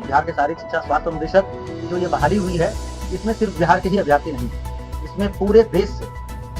बिहार के शारीरिक शिक्षा स्वास्थ्य अनुदेशक की जो ये बहाली हुई है, इसमें सिर्फ बिहार के ही अभ्यर्थी नहीं है, इसमें पूरे देश से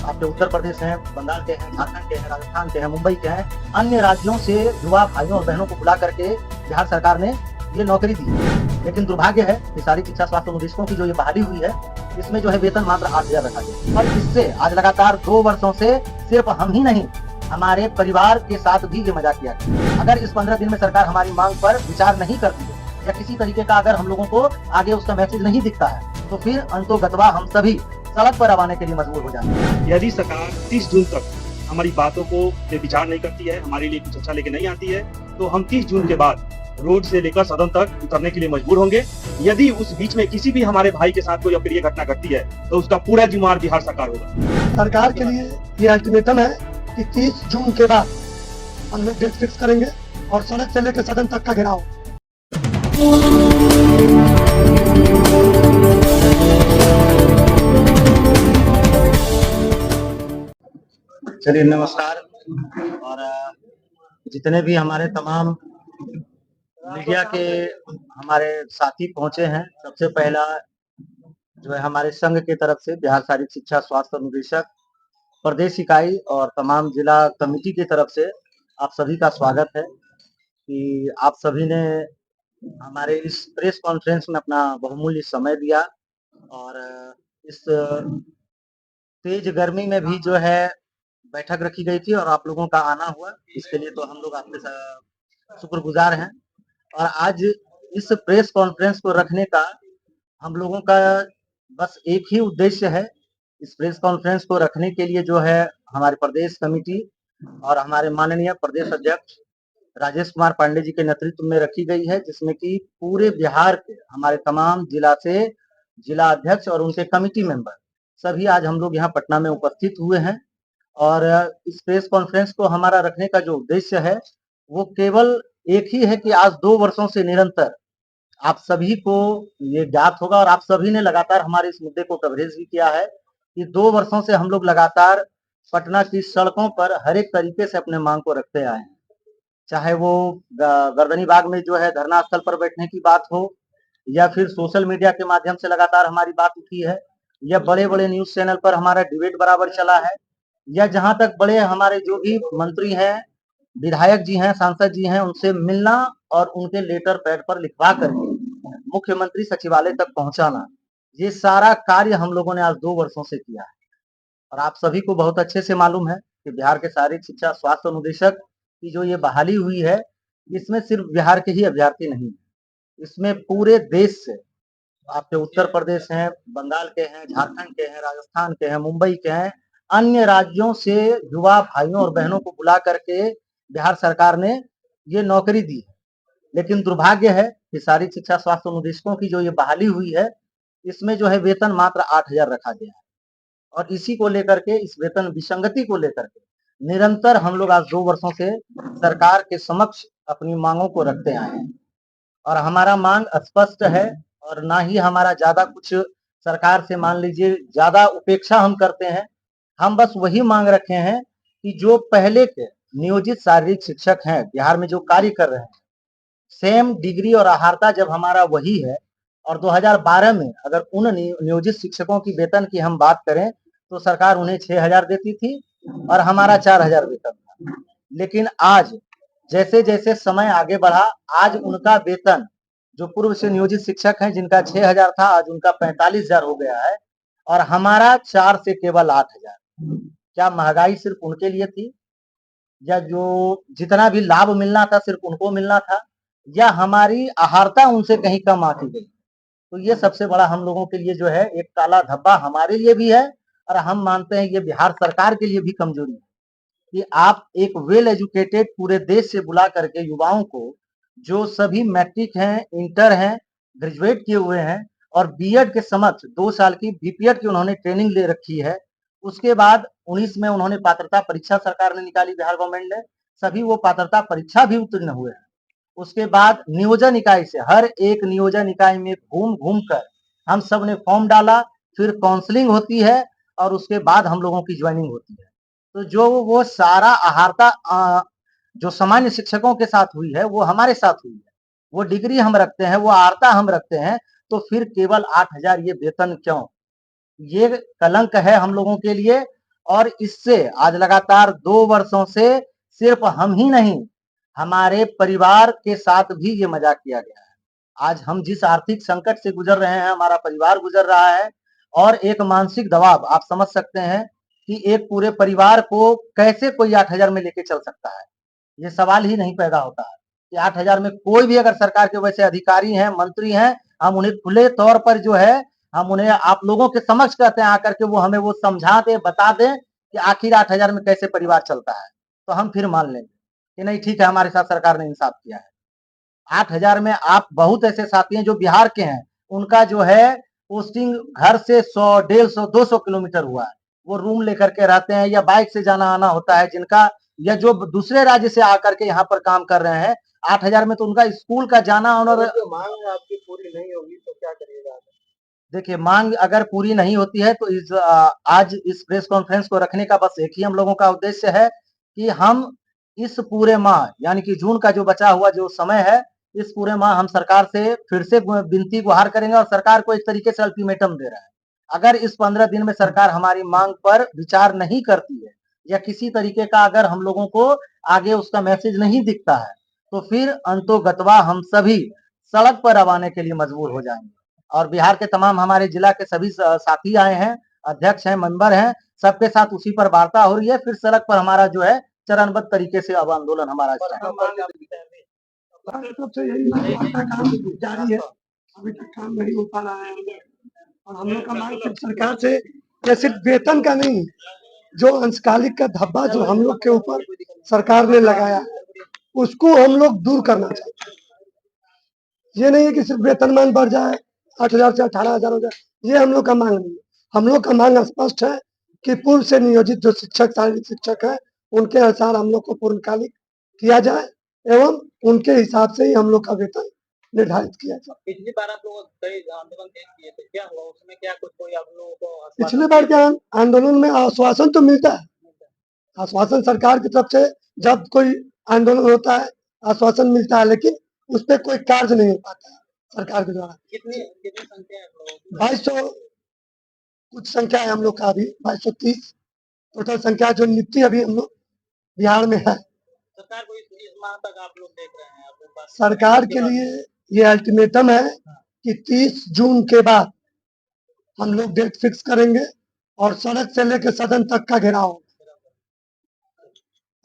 आपके उत्तर प्रदेश हैं, बंगाल के हैं, झारखंड के हैं, राजस्थान के हैं, मुंबई के हैं, अन्य राज्यों से युवा भाइयों और बहनों को बुला करके बिहार सरकार ने ये नौकरी दी है। लेकिन दुर्भाग्य है कि शारीरिक शिक्षा स्वास्थ्य अनुदेशकों की जो ये बहाली हुई है, इसमें जो है वेतन मात्र 8,000 रखा गया और इससे आज लगातार 2 वर्षों से सिर्फ हम ही नहीं, हमारे परिवार के साथ भी ये मजाक किया गया। अगर इस 15 दिन में सरकार हमारी मांग पर विचार नहीं करती है या किसी तरीके का अगर हम लोगों को आगे उसका मैसेज नहीं दिखता है, तो फिर अंतोगत्वा हम सभी सड़क पर आने के लिए मजबूर हो जाते हैं। यदि सरकार 30 जून तक हमारी बातों को विचार नहीं करती है, हमारे लिए कुछ अच्छा लेके नहीं आती है, तो हम 30 जून के बाद रोड से लेकर सदन तक उतरने के लिए मजबूर होंगे। यदि उस बीच में किसी भी हमारे भाई के साथ कोई अप्रिय घटना घटती है, तो उसका पूरा जिम्मेवार बिहार सरकार होगा। सरकार के लिए ये अल्टीमेटम है कि 30 जून के बाद हम लोग डेट फिक्स करेंगे और सड़क से लेकर सदन तक का घेराव। चलिए नमस्कार। और जितने भी हमारे तमाम मीडिया के हमारे साथी पहुंचे हैं, सबसे पहला जो है हमारे संघ के तरफ से बिहार शारीरिक शिक्षा स्वास्थ्य अनुदेशक प्रदेश इकाई और तमाम जिला कमेटी की तरफ से आप सभी का स्वागत है कि आप सभी ने हमारे इस प्रेस कॉन्फ्रेंस में अपना बहुमूल्य समय दिया और इस तेज गर्मी में भी जो है बैठक रखी गई थी और आप लोगों का आना हुआ, इसके लिए तो हम लोग आपके शुक्रगुजार हैं। और आज इस प्रेस कॉन्फ्रेंस को रखने का हम लोगों का बस एक ही उद्देश्य है। इस प्रेस कॉन्फ्रेंस को रखने के लिए जो है हमारे प्रदेश कमेटी और हमारे माननीय प्रदेश अध्यक्ष राजेश कुमार पांडे जी के नेतृत्व में रखी गई है, जिसमें कि पूरे बिहार के हमारे तमाम जिला से जिला अध्यक्ष और उनके कमेटी मेंबर सभी आज हम लोग यहाँ पटना में उपस्थित हुए हैं। और इस प्रेस कॉन्फ्रेंस को हमारा रखने का जो उद्देश्य है वो केवल एक ही है कि आज 2 वर्षों से निरंतर आप सभी को ये ज्ञात होगा और आप सभी ने लगातार हमारे इस मुद्दे को कवरेज भी किया है कि 2 वर्षों से हम लोग लगातार पटना की सड़कों पर हर एक तरीके से अपने मांग को रखते आए हैं। चाहे वो गर्दनी बाग में जो है धरना स्थल पर बैठने की बात हो, या फिर सोशल मीडिया के माध्यम से लगातार हमारी बात उठी है, या बड़े बड़े न्यूज चैनल पर हमारा डिबेट बराबर चला है, या जहां तक बड़े हमारे जो भी मंत्री हैं, विधायक जी हैं, सांसद जी हैं, उनसे मिलना और उनके लेटर पैड पर लिखवा करके मुख्यमंत्री सचिवालय तक पहुंचाना, ये सारा कार्य हम लोगों ने आज 2 वर्षों से किया है। और आप सभी को बहुत अच्छे से मालूम है कि बिहार के शारीरिक शिक्षा स्वास्थ्य अनुदेशक की जो ये बहाली हुई है, इसमें सिर्फ बिहार के ही अभ्यर्थी नहीं है, इसमें पूरे देश से आपके उत्तर प्रदेश हैं, बंगाल के हैं, झारखंड के हैं, राजस्थान के हैं, मुंबई के हैं, अन्य राज्यों से युवा भाइयों और बहनों को बुला करके बिहार सरकार ने ये नौकरी दी है। लेकिन दुर्भाग्य है कि शारीरिक शिक्षा स्वास्थ्य अनुदेशकों की जो ये बहाली हुई है, इसमें जो है वेतन मात्र 8,000 रखा गया है और इसी को लेकर के, इस वेतन विसंगति को लेकर के निरंतर हम लोग आज 2 वर्षों से सरकार के समक्ष अपनी मांगों को रखते आए हैं। और हमारा मांग स्पष्ट है और ना ही हमारा ज्यादा कुछ सरकार से मान लीजिए ज्यादा उपेक्षा हम करते हैं। हम बस वही मांग रखे हैं कि जो पहले के नियोजित शारीरिक शिक्षक हैं बिहार में जो कार्य कर रहे हैं, सेम डिग्री और अहार्ता जब हमारा वही है, और 2012 में अगर उन नियोजित शिक्षकों की वेतन की हम बात करें तो सरकार उन्हें 6,000 देती थी और हमारा 4,000 वेतन था। लेकिन आज जैसे जैसे समय आगे बढ़ा, आज उनका वेतन जो पूर्व से नियोजित शिक्षक हैं जिनका 6,000 था, आज उनका 45,000 हो गया है और हमारा 4 से केवल 8,000। क्या महंगाई सिर्फ उनके लिए थी, या जो जितना भी लाभ मिलना था सिर्फ उनको मिलना था, या हमारी आहारता उनसे कहीं कम आती गई? तो ये सबसे बड़ा हम लोगों के लिए जो है एक काला धब्बा हमारे लिए भी है और हम मानते हैं ये बिहार सरकार के लिए भी कमजोरी है कि आप एक वेल एजुकेटेड पूरे देश से बुला करके युवाओं को, जो सभी मैट्रिक हैं, इंटर हैं, ग्रेजुएट किए हुए हैं और बीएड के समक्ष 2 साल की बीपीएड की उन्होंने ट्रेनिंग ले रखी है, उसके बाद 19 में उन्होंने पात्रता परीक्षा सरकार ने निकाली, बिहार गवर्नमेंट ने, सभी वो पात्रता परीक्षा भी उत्तीर्ण हुए हैं। उसके बाद नियोजन इकाई से, हर एक नियोजन इकाई में घूम घूम कर हम सब ने फॉर्म डाला, फिर काउंसलिंग होती है और उसके बाद हम लोगों की ज्वाइनिंग होती है। तो जो वो सारा अहार्ता जो सामान्य शिक्षकों के साथ हुई है वो हमारे साथ हुई है। वो डिग्री हम रखते हैं, वो आर्ता हम रखते हैं, तो फिर केवल 8,000 ये वेतन क्यों? ये कलंक है हम लोगों के लिए। और इससे आज लगातार 2 वर्षों से सिर्फ हम ही नहीं, हमारे परिवार के साथ भी ये मजाक किया गया है। आज हम जिस आर्थिक संकट से गुजर रहे हैं, हमारा परिवार गुजर रहा है, और एक मानसिक दबाव आप समझ सकते हैं कि एक पूरे परिवार को कैसे कोई 8,000 में लेके चल सकता है? ये सवाल ही नहीं पैदा होता है कि 8,000 में कोई भी अगर सरकार के वैसे अधिकारी हैं, मंत्री हैं, हम उन्हें खुले तौर पर जो है, हम उन्हें आप लोगों के समक्ष कहते हैं आकर के वो हमें वो समझा दें, बता दें कि आखिर 8,000 में कैसे परिवार चलता है, तो हम फिर मान लेंगे कि नहीं ठीक है, हमारे साथ सरकार ने इंसाफ किया है। 8,000 में आप बहुत ऐसे साथी हैं जो बिहार के हैं, उनका जो है पोस्टिंग घर से 100, 150, 200 किलोमीटर हुआ है। वो रूम लेकर के रहते हैं या बाइक से जाना आना होता है जिनका, या जो दूसरे राज्य से आकर के यहाँ पर काम कर रहे हैं। 8,000 में तो उनका स्कूल का जाना आना। मांग आपकी पूरी नहीं होगी तो क्या करिएगा? देखिए, मांग अगर पूरी नहीं होती है तो आज इस प्रेस कॉन्फ्रेंस को रखने का बस एक ही हम लोगों का उद्देश्य है कि हम इस पूरे माह यानी कि जून का जो बचा हुआ जो समय है, इस पूरे माह हम सरकार से फिर से विनती गुहार करेंगे और सरकार को एक तरीके से अल्टीमेटम दे रहे हैं। अगर इस 15 दिन में सरकार हमारी मांग पर विचार नहीं करती है या किसी तरीके का अगर हम लोगों को आगे उसका मैसेज नहीं दिखता है, तो फिर अंतोगत्वा हम सभी सड़क पर अब आने के लिए मजबूर हो जाएंगे। और बिहार के तमाम हमारे जिला के सभी साथी आए हैं, अध्यक्ष हैं, मेंबर हैं, सबके साथ उसी पर वार्ता हो रही है। फिर सड़क पर हमारा जो है चरणबद्ध तरीके से अब आंदोलन हमारा तरफ से यही मांग का काम जारी है, अभी तक काम नहीं हो पा रहा है और हम लोग का मांग सिर्फ सरकार से या सिर्फ वेतन का नहीं, जो अंशकालिक का धब्बा जो हम लोग के ऊपर सरकार ने लगाया उसको हम लोग दूर करना चाहते हैं। ये नहीं है कि सिर्फ वेतनमान बढ़ जाए, 8,000 से 18,000 हो जाए, ये हम लोग का मांग नहीं है। हम लोग का मांग स्पष्ट है कि पूर्व से नियोजित जो शिक्षक, शारीरिक शिक्षक है, उनके अनुसार हम लोग को पूर्णकालिक किया जाए एवं उनके हिसाब से ही हम लोग का वेतन निर्धारित किया जाए। पिछली बार आप लोग कई आंदोलन तेज किए थे, क्या हुआ उसमें? क्या कुछ कोई आप लोगों को पिछले बार के आंदोलन में आश्वासन तो मिलता है, आश्वासन सरकार की तरफ से जब कोई आंदोलन होता है आश्वासन मिलता है, लेकिन उस पर कोई कार्य नहीं हो पाता है सरकार के द्वारा। कितनी संख्या है आप लोगों की? 2200 कुछ संख्या है हम लोग का, अभी 2230 टोटल संख्या जो नियुक्ति अभी हम लोग बिहार में है। सरकार को इस माह तक आप लोग देख रहे हैं? आपके पास सरकार के लिए ये अल्टीमेटम है कि 30 जून के बाद हम लोग डेट फिक्स करेंगे और सड़क से लेकर सदन तक का घेराव होगा।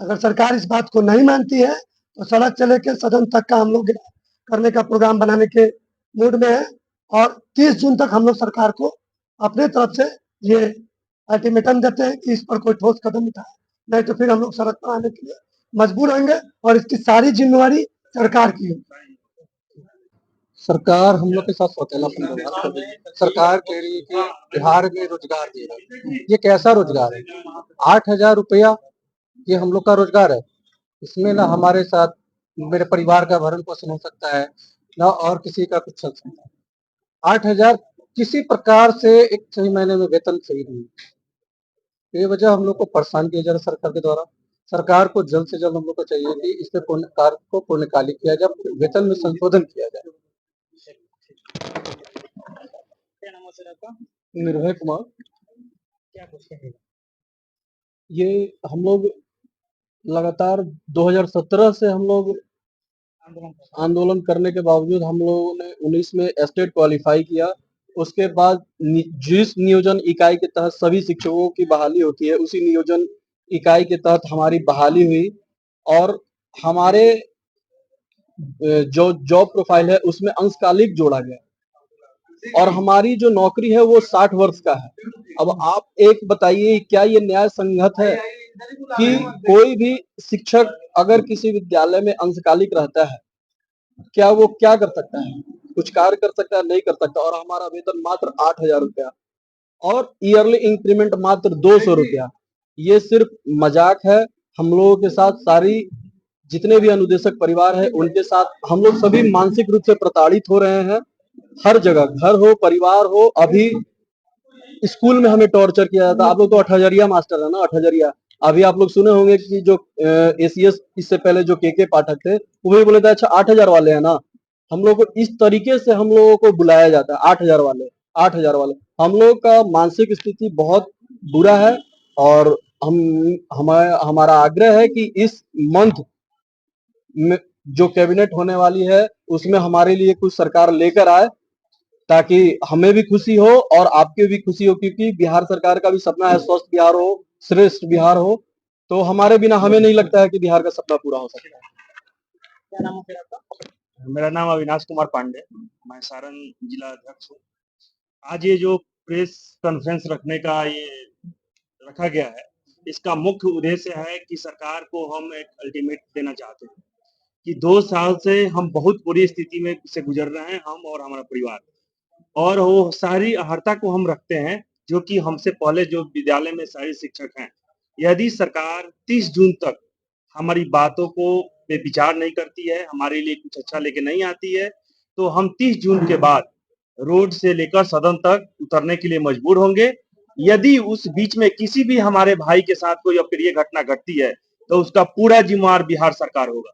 अगर सरकार इस बात को नहीं मानती है तो सड़क से लेकर सदन तक का हम लोग करने का प्रोग्राम बनाने के मूड में है और 30 जून तक हम लोग सरकार को अपने तरफ से ये अल्टीमेटम देते हैं कि इस पर कोई ठोस कदम उठाए, नहीं तो फिर हम लोग सड़क पर आने के लिए मजबूर होंगे और इसकी सारी जिम्मेवारी सरकार की है। सरकार हम लोग के साथ सौतेलापन व्यवहार कर रही है। सरकार कह रही है कि बिहार में रोजगार दे रहा है। ये कैसा रोजगार है? 8,000 रुपया ये हम लोग का रोजगार है। इसमें ना हमारे साथ मेरे परिवार का भरण पोषण हो सकता है, ना और किसी का कुछ चल सकता है। 8,000 किसी प्रकार से एक सही महीने में वेतन सही नहीं है। ये वजह हम लोग को परेशान किया जा रहा है सरकार के द्वारा। सरकार को जल्द से जल्द हम लोग को चाहिए कि इस पे कार्य को पूर्णकालिक किया जाए, वेतन में संशोधन किया जाए। क्या नाम है सर आपका? निर्भय कुमार। क्या कुछ कहेगा? ये हम लोग लगातार 2017 से हम लोग आंदोलन करने के बावजूद हम लोगों ने 19 में स्टेट क्वालिफाई किया। उसके बाद जिस नियोजन इकाई के तहत सभी शिक्षकों की बहाली होती है, उसी नियोजन इकाई के तहत हमारी बहाली हुई और हमारे जो जॉब प्रोफाइल है उसमें अंशकालिक जोड़ा गया और हमारी जो नौकरी है वो 60 वर्ष का है। अब आप एक बताइए, क्या ये न्याय संगत है कि कोई भी शिक्षक अगर किसी विद्यालय में अंशकालिक रहता है, क्या वो क्या कर सकता है? कुछ कार्य कर सकता है? नहीं कर सकता। और हमारा वेतन मात्र 8,000 रुपया और ईयरली इंक्रीमेंट मात्र 200 रुपया। ये सिर्फ मजाक है। हम लोगों के साथ सारी जितने भी अनुदेशक परिवार है उनके साथ हम लोग सभी मानसिक रूप से प्रताड़ित हो रहे हैं। हर जगह, घर हो, परिवार हो, अभी स्कूल में हमें टॉर्चर किया जाता। आप लोग तो 8,000 मास्टर है ना, 8,000। अभी आप लोग सुने होंगे कि जो एसीएस इससे पहले जो के पाठक थे वो भी बोले थे अच्छा 8,000 वाले हैं ना, हम लोग को इस तरीके से हम लोगों को बुलाया जाता है 8,000 वाले। हम लोग का मानसिक स्थिति बहुत बुरा है और हमारा आग्रह है कि इस मंथ में जो कैबिनेट होने वाली है उसमें हमारे लिए कुछ सरकार लेकर आए ताकि हमें भी खुशी हो और आपके भी खुशी हो, क्योंकि बिहार सरकार का भी सपना है स्वस्थ बिहार हो, श्रेष्ठ बिहार हो। तो हमारे बिना हमें नहीं लगता है कि बिहार का सपना पूरा हो सकता है। क्या नाम है फिर आपका? मेरा नाम अविनाश कुमार पांडे, मैं सारण जिला अध्यक्ष हूँ। आज ये जो प्रेस कॉन्फ्रेंस रखने का ये रखा गया है, इसका मुख्य उद्देश्य है कि सरकार को हम एक अल्टीमेट देना चाहते हैं कि 2 साल से हम बहुत बुरी स्थिति में से गुजर रहे हैं, हम और हमारा परिवार, और वो सारी अहर्ता को हम रखते हैं जो कि हमसे पहले जो विद्यालय में सारे शिक्षक हैं। यदि सरकार 30 जून तक हमारी बातों को पे विचार नहीं करती है, हमारे लिए कुछ अच्छा लेके नहीं आती है, तो हम 30 जून के बाद रोड से लेकर सदन तक उतरने के लिए मजबूर होंगे। यदि उस बीच में किसी भी हमारे भाई के साथ कोई अप्रिय घटना घटती है, तो उसका पूरा जिम्मेवार बिहार सरकार होगा।